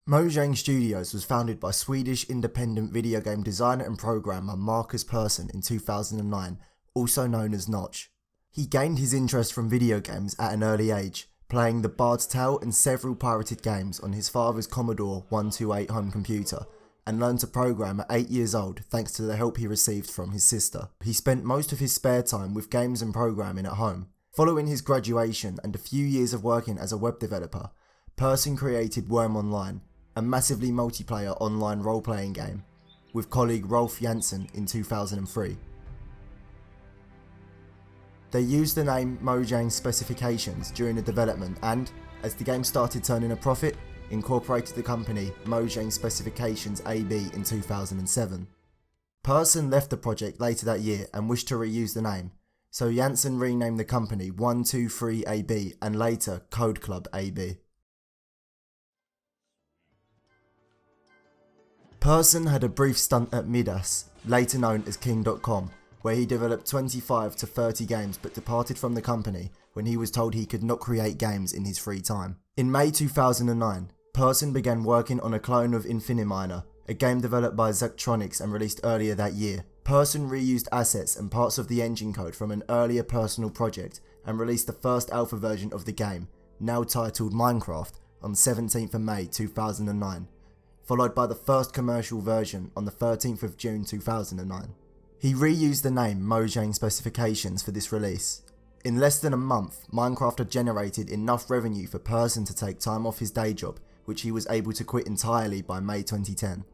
Mojang Studios was founded by Swedish independent video game designer and programmer Markus Persson in 2009, also known as Notch. He gained his interest from video games at an early age, playing The Bard's Tale and several pirated games on his father's Commodore 128 home computer, and learned to program at 8 years old thanks to the help he received from his sister. He spent most of his spare time with games and programming at home. Following his graduation and a few years of working as a web developer, Persson created Worm Online, a massively multiplayer online role-playing game, with colleague Rolf Janssen in 2003. They used the name Mojang Specifications during the development and, as the game started turning a profit, incorporated the company Mojang Specifications AB in 2007. Persson left the project later that year and wished to reuse the name, so Janssen renamed the company 123AB and later Code Club AB. Persson had a brief stunt at Midas, later known as King.com, where he developed 25 to 30 games but departed from the company when he was told he could not create games in his free time. In May 2009, Persson began working on a clone of NvMe, a game developed by Zachtronics and released earlier that year. Persson reused assets and parts of the engine code from an earlier personal project and released the first alpha version of the game, now titled Minecraft, on 17th of May 2009. Followed by the first commercial version on the 13th of June 2009. He reused the name Mojang Specifications for this release. In less than a month, Minecraft had generated enough revenue for Persson to take time off his day job, which he was able to quit entirely by May 2010.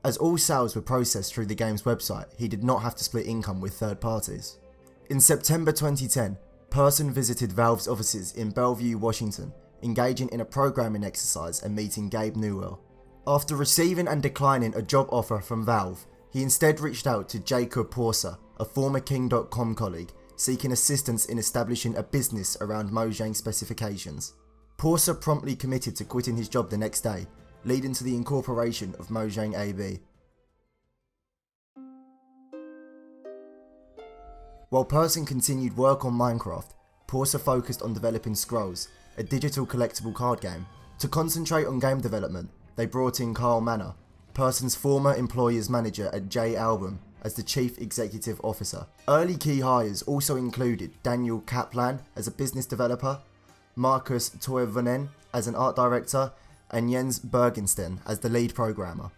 As all sales were processed through the game's website, he did not have to split income with third parties. In September 2010, Persson visited Valve's offices in Bellevue, Washington, engaging in a programming exercise and meeting Gabe Newell. After receiving and declining a job offer from Valve, he instead reached out to Jacob Porser, a former King.com colleague, seeking assistance in establishing a business around Mojang Specifications. Porser promptly committed to quitting his job the next day, leading to the incorporation of Mojang AB. While Persson continued work on Minecraft, Porser focused on developing Scrolls, a digital collectible card game. To concentrate on game development, they brought in Carl Manor, Persson's former employer's manager at J-Album, as the chief executive officer. Early key hires also included Daniel Kaplan as a business developer, Markus Toivonen as an art director, and Jens Bergensten as the lead programmer.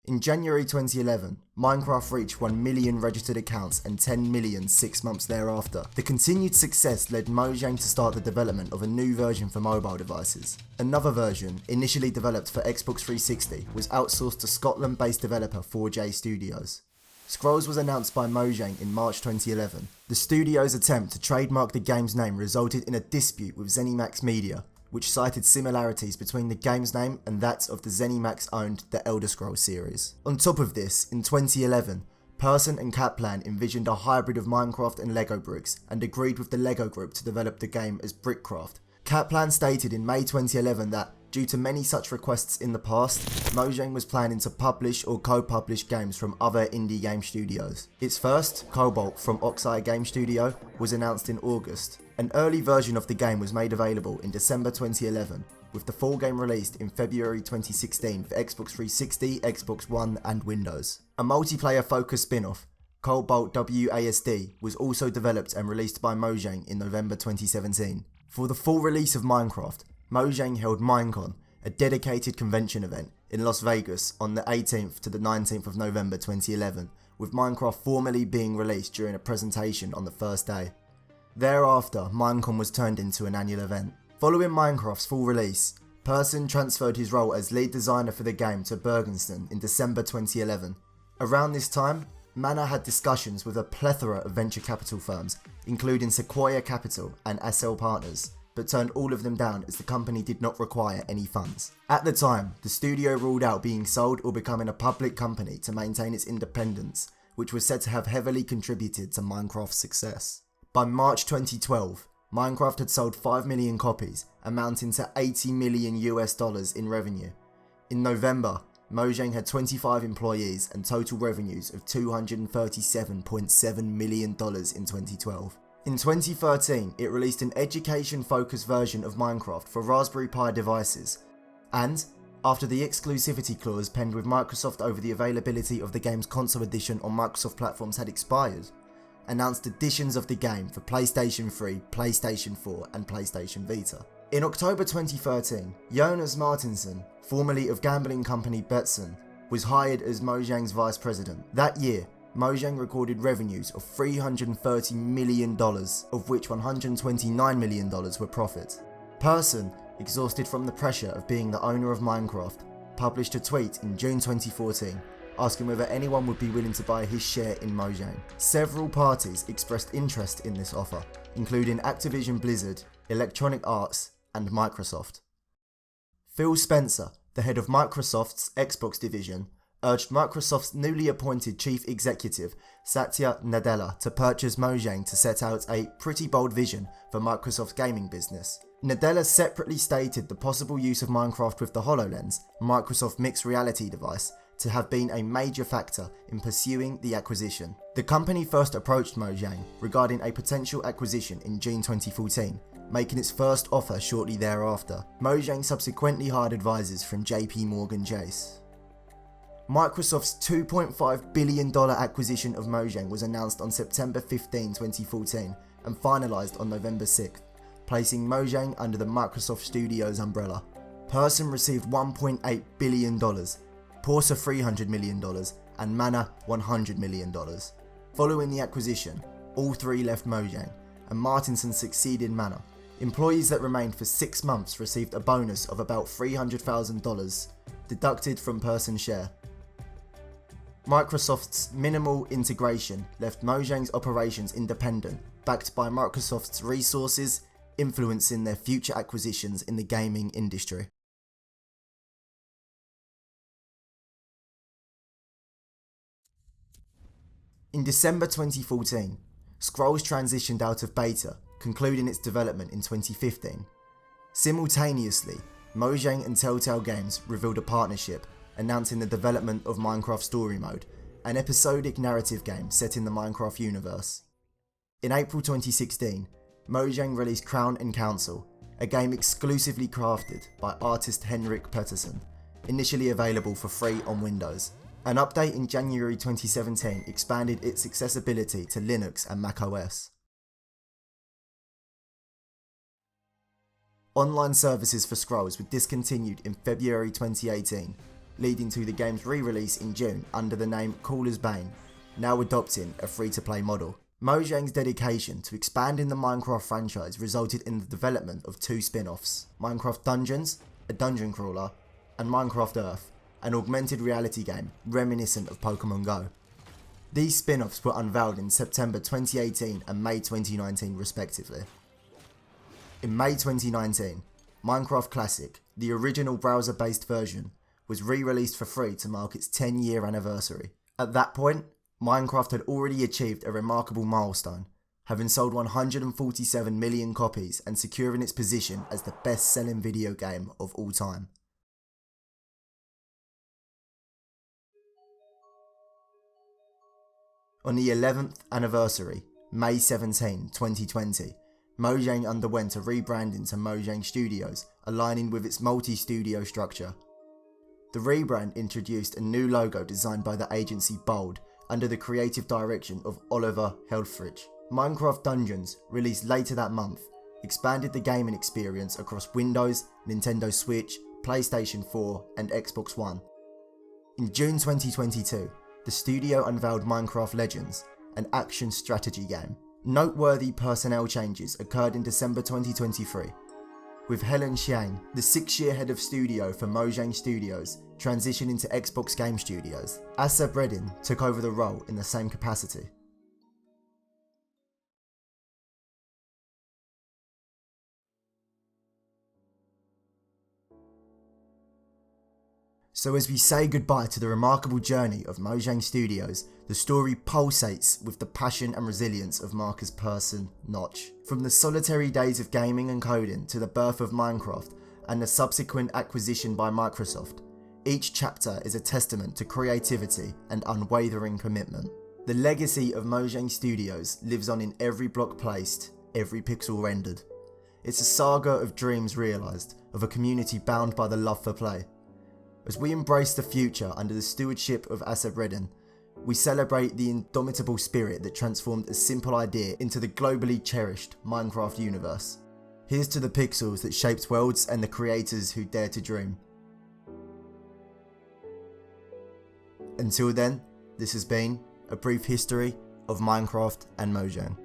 In January 2011, Minecraft reached 1 million registered accounts and 10 million 6 months thereafter. The continued success led Mojang to start the development of a new version for mobile devices. Another version, initially developed for Xbox 360, was outsourced to Scotland-based developer 4J Studios. Scrolls was announced by Mojang in March 2011. The studio's attempt to trademark the game's name resulted in a dispute with ZeniMax Media, which cited similarities between the game's name and that of the ZeniMax-owned The Elder Scrolls series. On top of this, in 2011, Persson and Kaplan envisioned a hybrid of Minecraft and Lego bricks and agreed with the Lego group to develop the game as Brickcraft. Kaplan stated in May 2011 that, due to many such requests in the past, Mojang was planning to publish or co-publish games from other indie game studios. Its first, Cobalt from Oxeye Game Studio, was announced in August. An early version of the game was made available in December 2011, with the full game released in February 2016 for Xbox 360, Xbox One and Windows. A multiplayer-focused spin-off, Cobalt WASD, was also developed and released by Mojang in November 2017. For the full release of Minecraft, Mojang held Minecon, a dedicated convention event, in Las Vegas on the 18th to the 19th of November 2011, with Minecraft formally being released during a presentation on the first day. Thereafter, Minecon was turned into an annual event. Following Minecraft's full release, Persson transferred his role as lead designer for the game to Bergensten in December 2011. Around this time, Manor had discussions with a plethora of venture capital firms, including Sequoia Capital and Accel Partners, but turned all of them down as the company did not require any funds. At the time, the studio ruled out being sold or becoming a public company to maintain its independence, which was said to have heavily contributed to Minecraft's success. By March 2012, Minecraft had sold 5 million copies, amounting to $80 million in revenue. In November, Mojang had 25 employees and total revenues of $237.7 million in 2012. In 2013, it released an education-focused version of Minecraft for Raspberry Pi devices, and, after the exclusivity clause penned with Microsoft over the availability of the game's console edition on Microsoft platforms had expired, announced editions of the game for PlayStation 3, PlayStation 4 and PlayStation Vita. In October 2013, Jonas Martinsson, formerly of gambling company Betsson, was hired as Mojang's vice president. That year, Mojang recorded revenues of $330 million, of which $129 million were profit. Persson, exhausted from the pressure of being the owner of Minecraft, published a tweet in June 2014 asking whether anyone would be willing to buy his share in Mojang. Several parties expressed interest in this offer, including Activision Blizzard, Electronic Arts, and Microsoft. Phil Spencer, the head of Microsoft's Xbox division, urged Microsoft's newly appointed chief executive, Satya Nadella, to purchase Mojang to set out a pretty bold vision for Microsoft's gaming business. Nadella separately stated the possible use of Minecraft with the HoloLens, Microsoft's mixed reality device, to have been a major factor in pursuing the acquisition. The company first approached Mojang regarding a potential acquisition in June 2014, making its first offer shortly thereafter. Mojang subsequently hired advisors from JP Morgan Chase. Microsoft's $2.5 billion acquisition of Mojang was announced on September 15, 2014 and finalised on November 6th, placing Mojang under the Microsoft Studios umbrella. Persson received $1.8 billion, Corsair $300 million and Mana $100 million. Following the acquisition, all three left Mojang and Martinsson succeeded Mana. Employees that remained for 6 months received a bonus of about $300,000 deducted from Persson's share. Microsoft's minimal integration left Mojang's operations independent, backed by Microsoft's resources, influencing their future acquisitions in the gaming industry. In December 2014, Scrolls transitioned out of beta, concluding its development in 2015. Simultaneously, Mojang and Telltale Games revealed a partnership, announcing the development of Minecraft Story Mode, an episodic narrative game set in the Minecraft universe. In April 2016, Mojang released Crown and Council, a game exclusively crafted by artist Henrik Pettersson, initially available for free on Windows. An update in January 2017 expanded its accessibility to Linux and macOS. Online services for Scrolls were discontinued in February 2018, leading to the game's re-release in June under the name Caller's Bane, now adopting a free-to-play model. Mojang's dedication to expanding the Minecraft franchise resulted in the development of 2 spin-offs, Minecraft Dungeons, a dungeon crawler, and Minecraft Earth, an augmented reality game reminiscent of Pokemon Go. These spin-offs were unveiled in September 2018 and May 2019 respectively. In May 2019, Minecraft Classic, the original browser-based version, was re-released for free to mark its 10-year anniversary. At that point, Minecraft had already achieved a remarkable milestone, having sold 147 million copies and securing its position as the best-selling video game of all time. On the 11th anniversary, May 17, 2020, Mojang underwent a rebranding to Mojang Studios, aligning with its multi-studio structure. The rebrand introduced a new logo designed by the agency Bold under the creative direction of Oliver Helfrich. Minecraft Dungeons, released later that month, expanded the gaming experience across Windows, Nintendo Switch, PlayStation 4 and Xbox One. In June 2022, the studio unveiled Minecraft Legends, an action strategy game. Noteworthy personnel changes occurred in December 2023, with Helen Xiang, the 6-year head of studio for Mojang Studios, transitioning to Xbox Game Studios. Asa Bredin took over the role in the same capacity. So as we say goodbye to the remarkable journey of Mojang Studios, the story pulsates with the passion and resilience of Markus Persson Notch. From the solitary days of gaming and coding to the birth of Minecraft and the subsequent acquisition by Microsoft, each chapter is a testament to creativity and unwavering commitment. The legacy of Mojang Studios lives on in every block placed, every pixel rendered. It's a saga of dreams realised, of a community bound by the love for play. As we embrace the future under the stewardship of Rebranding, we celebrate the indomitable spirit that transformed a simple idea into the globally cherished Minecraft universe. Here's to the pixels that shaped worlds and the creators who dare to dream. Until then, this has been a brief history of Minecraft and Mojang.